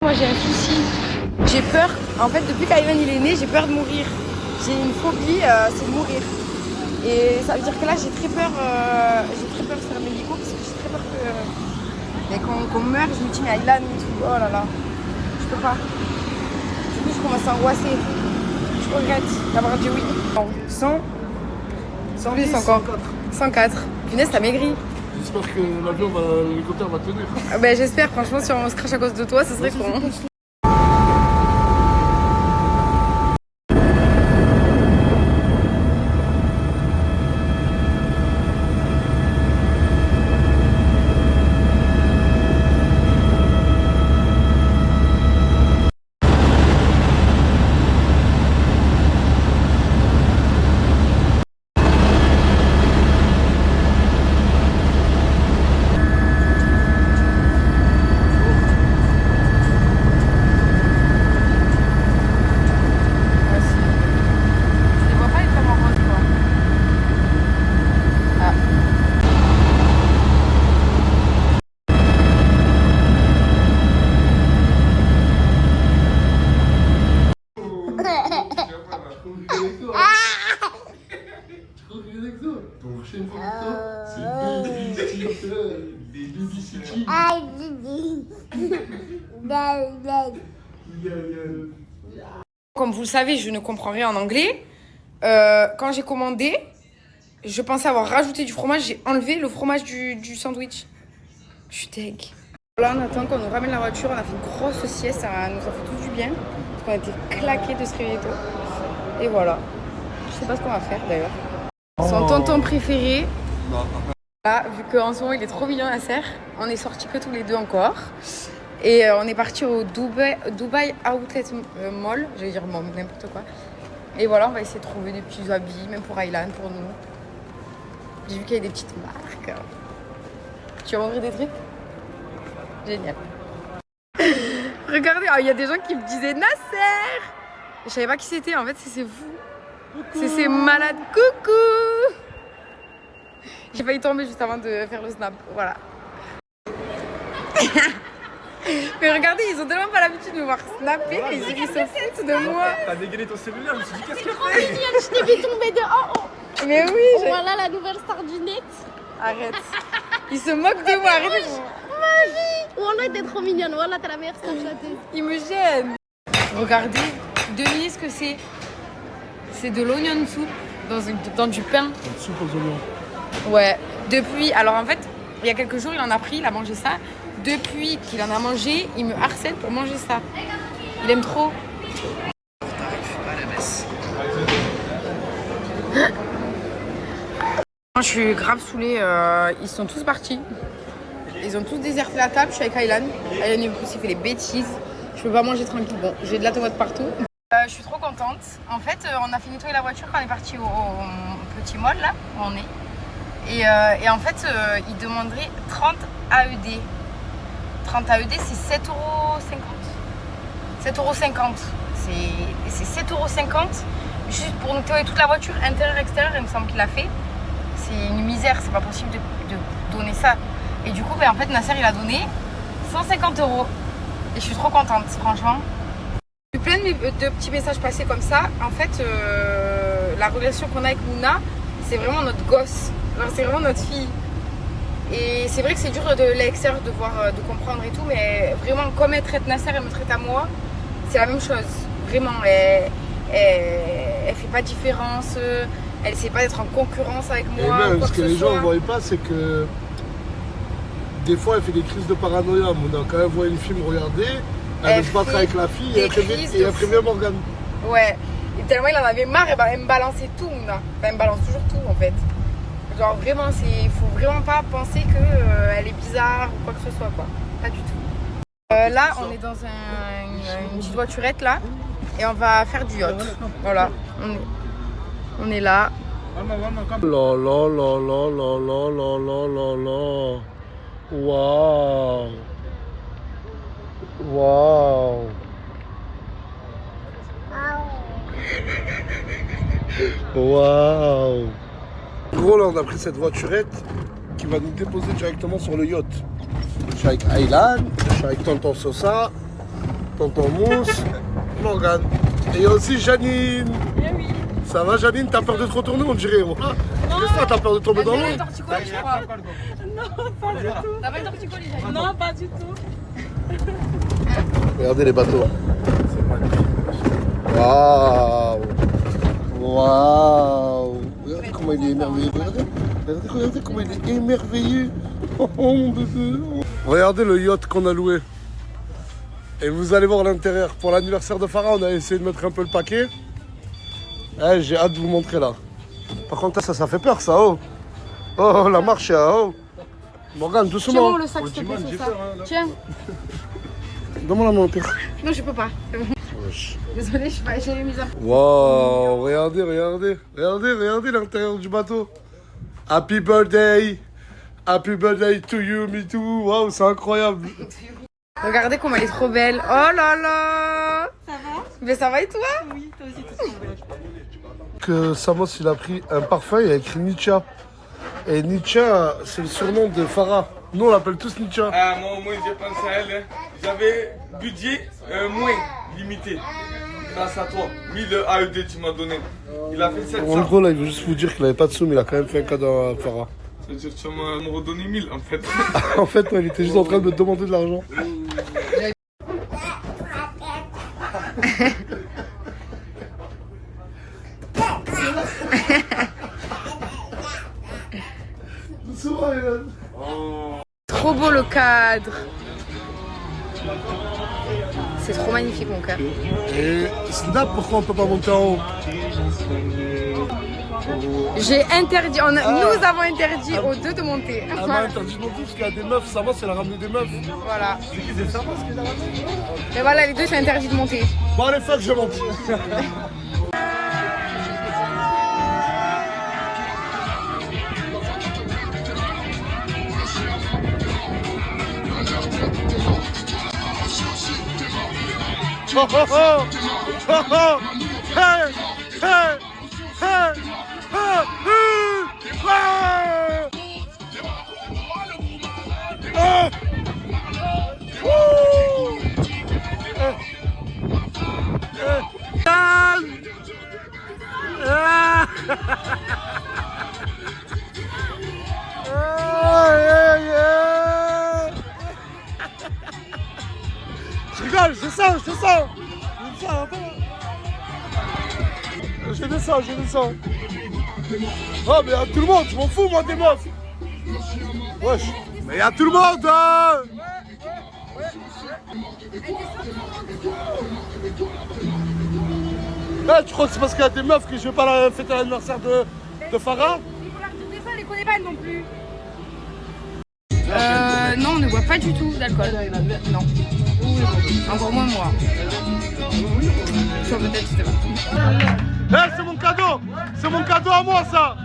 Moi j'ai un souci, j'ai peur, en fait depuis qu'Aylan il est né, j'ai peur de mourir. J'ai une phobie, c'est de mourir. Et ça veut dire que là j'ai très peur de faire mes médicaux parce que j'ai très peur qu'on meure. Je me dis mais Aylan et tout, oh là là, je peux pas. Du coup je commence à angoisser. Je regrette d'avoir dit oui. 110 encore. 104. Punaise, t'as maigri. J'espère que l'hélicoptère va tenir. Ben j'espère, franchement, si on se crache à cause de toi, ce serait con. Comme vous le savez, je ne comprends rien en anglais. Quand j'ai commandé, je pensais avoir rajouté du fromage. J'ai enlevé le fromage du sandwich. Je suis deg. Là, on attend qu'on nous ramène la voiture. On a fait une grosse sieste. Ça nous a fait tout du bien. Parce qu'on a été claqués de se réveiller tôt. Et voilà. Je sais pas ce qu'on va faire d'ailleurs. Son tonton préféré. Là, vu qu'en ce moment il est trop mignon, Nasser. On est sortis que tous les deux encore. Et on est parti au Dubai Outlet Mall. Je vais dire mall, n'importe quoi. Et voilà, on va essayer de trouver des petits habits, même pour Aylan, pour nous. J'ai vu qu'il y avait des petites marques. Tu vas m'ouvrir des trucs? Génial. Regardez, il y a des gens qui me disaient Nasser. Je savais pas qui c'était, en fait, c'est vous. C'est ces malades. Coucou. J'ai failli tomber juste avant de faire le snap. Voilà. Mais regardez, ils ont tellement pas l'habitude de me voir snapper, ils se foutent de moi. T'as dégainé ton cellulaire, je me suis dit qu'est-ce C'est trop mignonne, je t'ai vu tomber de haut. Mais oui, Voilà la nouvelle star du net. Arrête. Ils se moquent de moi, arrête. Wallah, t'es trop mignonne. Wallah, t'es la meilleure snapchateuse. Ils me gênent. Regardez, devinez ce que c'est. C'est de l'onion soup dans du pain. Soupe aux oignons. Ouais. Depuis, alors en fait, il y a quelques jours, il en a pris, il a mangé ça. Depuis qu'il en a mangé, il me harcèle pour manger ça. Il aime trop. Moi, je suis grave saoulée. Ils sont tous partis. Ils ont tous déserté la table. Je suis avec Aylan. Aylan, il fait les bêtises. Je peux pas manger tranquille. Bon, j'ai de la tomate partout. Je suis trop contente. En fait, on a fait nettoyer la voiture quand on est parti au petit mall, là, où on est. Et en fait, ils demanderaient 30 AED. 30 AED, c'est 7,50 €. 7,50 €. C'est 7,50 € juste pour nettoyer toute la voiture, intérieur, extérieur, il me semble qu'il a fait. C'est une misère, c'est pas possible de donner ça. Et du coup, en fait, Nasser, il a donné 150 €. Et je suis trop contente, franchement. J'ai eu plein de petits messages passés comme ça. En fait, la relation qu'on a avec Mouna, c'est vraiment notre gosse. C'est vraiment notre fille. Et c'est vrai que c'est dur de l'extérieur de voir, de comprendre et tout, mais vraiment comme elle traite Nasser, elle me traite à moi, c'est la même chose. Vraiment, elle fait pas différence, elle essaie pas d'être en concurrence avec moi. Et même, quoi ce que les soit. gens ne voient pas, c'est que des fois elle fait des crises de paranoïa. Mouna, quand elle voit une fille me regarder, elle veut se battre avec la fille et elle prévient Morgane. Ouais, et tellement il en avait marre, elle me balançait tout, Mouna. Enfin, elle me balance toujours tout en fait. Genre vraiment, il faut vraiment pas penser qu'elle est bizarre ou quoi que ce soit, quoi. Pas du tout. Là, on est dans une petite voiturette là et on va faire du yacht. Voilà, on est là. La la la la la la la la la la. Waouh. Waouh. Waouh. Gros, là on a pris cette voiturette qui va nous déposer directement sur le yacht. Je suis avec Aylan, je suis avec Tonton Sosa Tonton Mousse, Morgane. Et il y a aussi Janine. Eh oui. Ça va Janine, t'as peur de te retourner on dirait moi. Qu'est-ce que t'as peur de tomber dans l'eau? Non, pas du tout. T'as pas eu torticolis, Janine? Non, pas du tout. Regardez les bateaux. C'est magnifique. Waouh. Waouh. Regardez comment il est émerveillé. Regardez comment il est émerveillé. Oh mon bébé. Regardez le yacht qu'on a loué. Et vous allez voir l'intérieur. Pour l'anniversaire de Farah, on a essayé de mettre un peu le paquet. Eh, j'ai hâte de vous montrer là. Par contre, ça fait peur ça. Oh, oh la marche, oh. Morgane, doucement. Tiens-moi le sac, s'il te plaît, sur ça. Tiens. Donne-moi la main, pire. Non, je peux pas. C'est bon. Désolée, j'ai mis un... Waouh, regardez l'intérieur du bateau. Happy birthday to you, me too. Waouh, c'est incroyable. Regardez comme elle est trop belle. Oh là là. Ça va? Mais ça va et toi? Oui, toi aussi, t'es trop belle. Que Samos, il a pris un parfum, il a écrit Nietzsche. Et Nietzsche, c'est le surnom de Farah. Nous, on l'appelle tous Nietzsche. Ah, moi, j'ai pensé à elle. J'avais budget moins limité. Grâce à toi. 1000 AED, tu m'as donné. Il a fait 700. En gros, là, il veut juste vous dire qu'il avait pas de sous, mais il a quand même fait un cadeau à Farah. Ça veut dire que tu vas me redonner 1000 en fait. En fait, il était juste en train de me demander de l'argent. Trop beau le cadre. C'est trop magnifique mon cœur. Et Snap, pourquoi on peut pas monter en haut? J'ai interdit, nous avons interdit aux deux de monter. Elle m'a interdit de monter parce qu'il y a des meufs. Samos, elle a ramené des meufs. Voilà. C'est qui, c'est Samos qui l'a ramené? Et voilà, les deux c'est interdit de monter. Bon, allez, fuck, je monte. Oh, oh, oh. Oh, oh. Hey, hey, hey. Oh, oh. Oh. Woo. Calme. Ah. Oh, yeah, yeah. Je rigole, je descends. Je descends. Oh, mais y'a tout le monde, je m'en fous, moi, des meufs. Wesh, mais y'a tout le monde, hein. Tu crois que c'est parce qu'il y a des meufs que je vais pas fêter l'anniversaire de Farah? Nicolas, ça, elle les connaît pas non plus. Non, on ne boit pas du tout d'alcool. Non. Encore moins moi. Toi peut-être, je sais pas. C'est mon cadeau à moi ça.